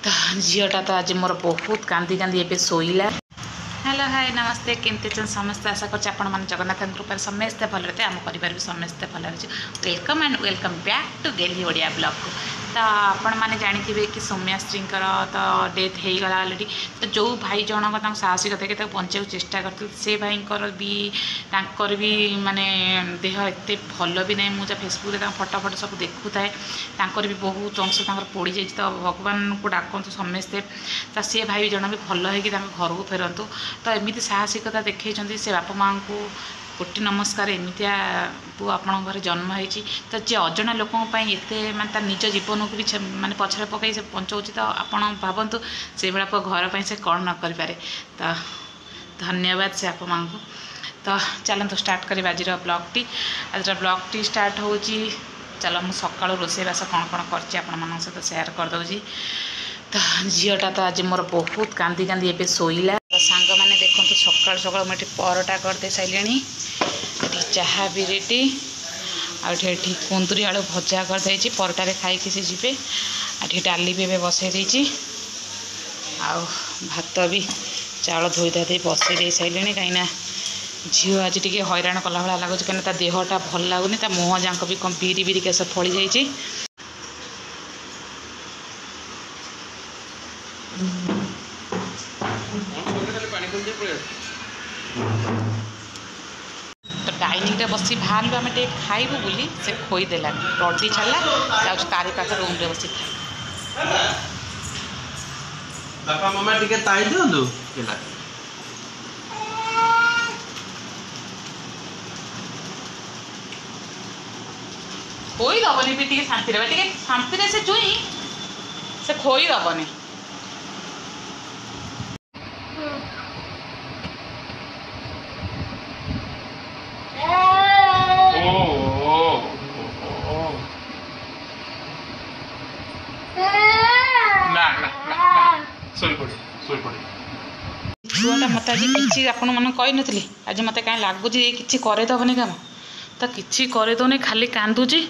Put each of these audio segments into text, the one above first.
तो झीटा तो आज मोर बहुत कांदी कांदी एवं शोला। हेलो हाय नमस्ते केमती अच्छे समस्ते आशा कर जगन्नाथ कृपा समस्ते भल आम परिवार भी समस्ते भल welcome and welcome back to गेली ओडिया ब्लॉग को। तो आपण मैंने जानी कि सौम्याश्री तो डेथ हो गला अलरेडी। तो जो भाई जनक साहसिकता कि बचाई चेष्टा करते से भाई भी माने देह एत भल भी नहीं। मुझे फेसबुक फटो फटो सब देखु थाए भी बहुत अंश पड़ जाए। तो भगवान को डाकतु समस्ते तो सी भाई जन भी भल हो घर को फेरतु। तो एमती साहसिकता देखते से बापा माँ को कोटि नमस्कार। एमतिया पु आपण घर जन्म होती तो जे अजना लोकों एत माने निज जीवन को भी माने पछरे पकई से बचाऊँच। तो आपण भावतु से भाया घर पर से कौन न करें। तो धन्यवाद से बापा माँ को। तो चलते स्टार्ट कर आज ब्लॉग टी स्टार्ट हो। चलो मुझे सका रोषेबास कौन कौन कर सहित सेयार करदे। तो झीटा तो आज मोर बहुत कांदी कांदी एवं शोला। तो सांग मैंने देखो सका सका मुझे परोटा करदे सारे चाहा भी रेडी आठी कुंदुरी आलू भजा करदे परोटारे खाई सी जीवे। आठी डाली भी एवं बसई देती भात भी चाउल धोई धा दे बसई दे सारे कहीं झील आज टी हैरान कला भाया लगुच कहीं देहटा भल लगुनि। मुँह जाक भी कम बिरी बिरी केस फली जाइए। तो डाइनिंग रे बसी बाहर आम टे खाइबू बोली से खोईदेला रडी छाड़ा जाऊँ तारी पाख रूम रे बसी खाई। बापा मामा टिके ताई दियंतु केला खोई दबनी भी टे शांति से जुई से खोई दबनी। छुआटा मत आज कि आपण मन कही आज मत कहीं लगुच कि करदेवनी कम तो किसी करदे खाली कांदुची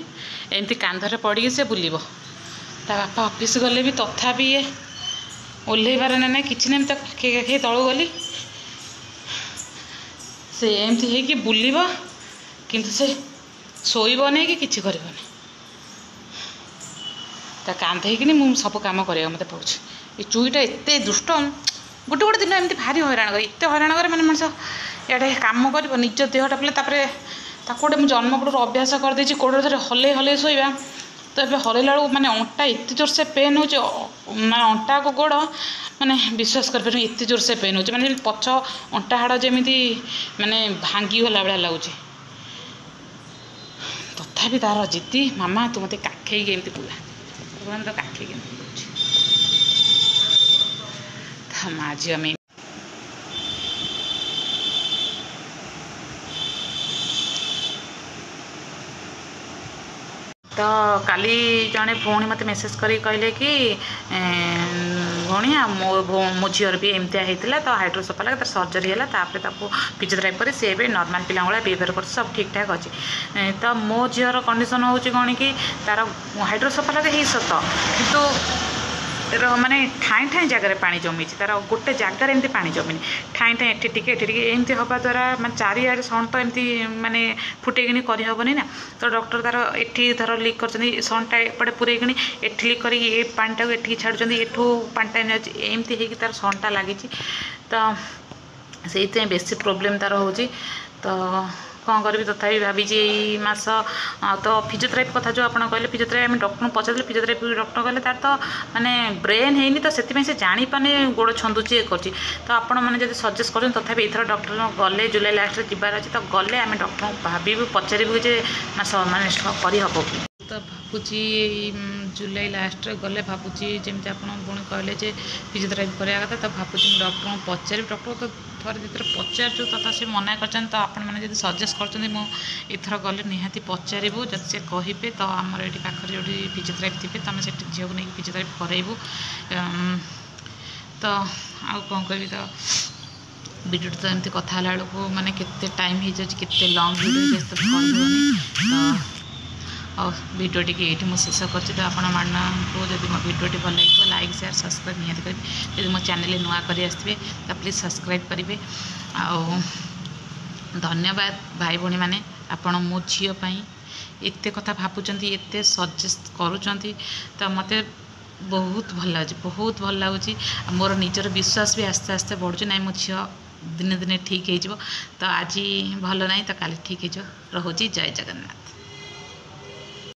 एमती कांधरे पड़ी से बुल। बापा ऑफिस गले भी तथापि ये ओह्लैबार ना कि नहीं तलू गली से एमती हो बुल किंतु से शोब नहीं कि कर कांधेकिनी मुझे सब कम करा मत पड़े। ये चुईटा एत दुष्ट गोटे गोटे दिन एमती भारी हैरान करे एत हैरान करे मैंने मनीष इे कम कर निज देहटा पे गोटे मुझे जन्मपड़ अभ्यास करदे गोड़ धर हल्ले हल्ले शोवा। तो ये हल्ला बेलू माने अंटा एत जोर से पेन हो माने अंटा को गोड़ माने विश्वास कर एत जोर से पेन हो माने पछ अंटा हाड़ जमी माने भांगी गला भाया लगुच। तथापि तार जिद्दी मामा तू मत काखे एमती बुला तो काखे माँ झी में तो काली जड़े भौणी मत मेसेज कर कहले कि भौणी मो झीर भी एमतिया होता तो हाइड्रोसफाला तर सर्जरी है फिजियोथेरापी पर सी भी नॉर्मल पिला भाया बिहेवियर कर सब ठीक ठाक अच्छे। तो मो झीर कंडीशन हूँ कौन कि तार हाइड्रोसफाला ही सत कितु माने ठाई ठाई जगह पानी जमी तार गोटे जगार एमती पानी जमी ठाई ठाई एटी एमती हवा द्वारा मैं चारिआडे सन तो एमती माने फुटेकिनी करहबनी ना। तो डॉक्टर तार एठी धर लीक कर सनटा एपटे पूरेकिनी एठी लीक कर पानीटा को एठी छाड़ुं एठू पानीटा एमती हो तार सनटा लगी। तो से बेसी प्रोब्लेम तार हो। तो कौन करी तथापि भावी मस तो फिजियोथेरापी कथा जो आप कहले फिजियोथेरापी आम डॉक्टर पचारे फिजियोथेरापी डॉक्टर कहले तार तो माने ब्रेन है तो से जापारे गोड़ छंदुची ये कर। तो आपण मैंने जब सजेस्ट कर तथापि एथर डॉक्टर गले जुलाई लास्ट जबार अच्छे तो गले आम डॉक्टर भाव पचारू जे माने करहब कि। तो भावुची जुलाई लास्ट गले भावुची जमी आप कहले फिजियोथेरापी कराया कथा तो भावुची डॉक्टर पचारि डॉक्टर तो थोड़े दुथर पचारू तथा से मना कर तो आपण मैंने सजेस्ट कर गले निहाती पचारू जब से कहे तो आमर ये पाखे जो फिजियोथेरापी थे तो आम से झील को नहीं फिजियोथेरापी कराइबू। तो आउ कौन कह तो वीडियो तो एमती कथा बेलू माने केते टाइम हो जाए केते लंग वीडियो तो और वीडियो टी ये शेष कर तो आपको जब मो वीडियो भल लगे लाइक शेयर सब्सक्राइब निहाती करेंगे जब मो चैनल नुआ कर आसवे तो प्लीज सब्सक्राइब करेंगे धन्यवाद भाई भौणी मैंने आपण मो झीपाई एत कथा भावुं एत सजेस्ट करुँच तो मत बहुत भल लगे बहुत भल लगुच मोर निजर विश्वास भी आस्ते आस्ते बढ़ुँ ना मो झी दिने दिने ठीक हो तो आज भल ना तो काली ठीक हो रोचे जय जगन्नाथ।